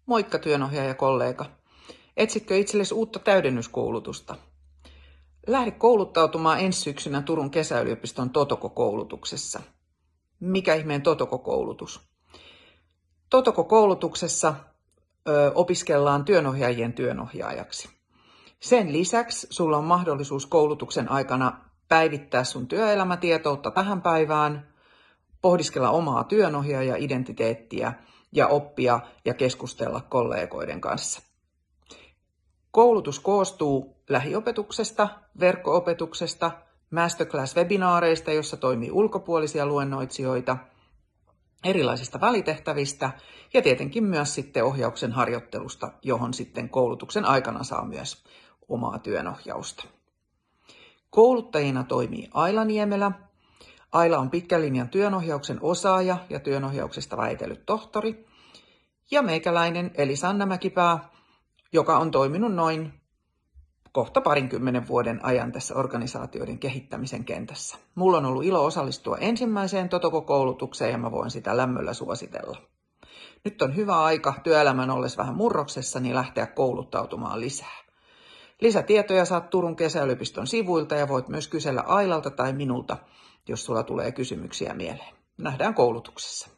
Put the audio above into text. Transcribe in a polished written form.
Moikka työnohjaajakollega. Etsitkö itsellesi uutta täydennyskoulutusta? Lähde kouluttautumaan ensi syksynä Turun kesäyliopiston Totoko-koulutuksessa. Mikä ihmeen Totoko-koulutus? Totoko-koulutuksessa opiskellaan työnohjaajien työnohjaajaksi. Sen lisäksi sulla on mahdollisuus koulutuksen aikana päivittää sun työelämätietoutta tähän päivään, pohdiskella omaa työnohjaaja-identiteettiä ja oppia ja keskustella kollegoiden kanssa. Koulutus koostuu lähiopetuksesta, verkko-opetuksesta, masterclass-webinaareista, jossa toimii ulkopuolisia luennoitsijoita, erilaisista välitehtävistä ja tietenkin myös sitten ohjauksen harjoittelusta, johon sitten koulutuksen aikana saa myös omaa työnohjausta. Kouluttajina toimii Aila Niemelä. Aila on pitkän linjan työnohjauksen osaaja ja työnohjauksesta väitellyt tohtori. Ja meikäläinen eli Sanna Mäkipää, joka on toiminut noin kohta 20 vuoden ajan tässä organisaatioiden kehittämisen kentässä. Mulla on ollut ilo osallistua ensimmäiseen Totoko-koulutukseen ja mä voin sitä lämmöllä suositella. Nyt on hyvä aika työelämän ollessa vähän murroksessa niin lähteä kouluttautumaan lisää. Lisätietoja saat Turun kesäyliopiston sivuilta ja voit myös kysellä Ailalta tai minulta, jos sulla tulee kysymyksiä mieleen. Nähdään koulutuksessa.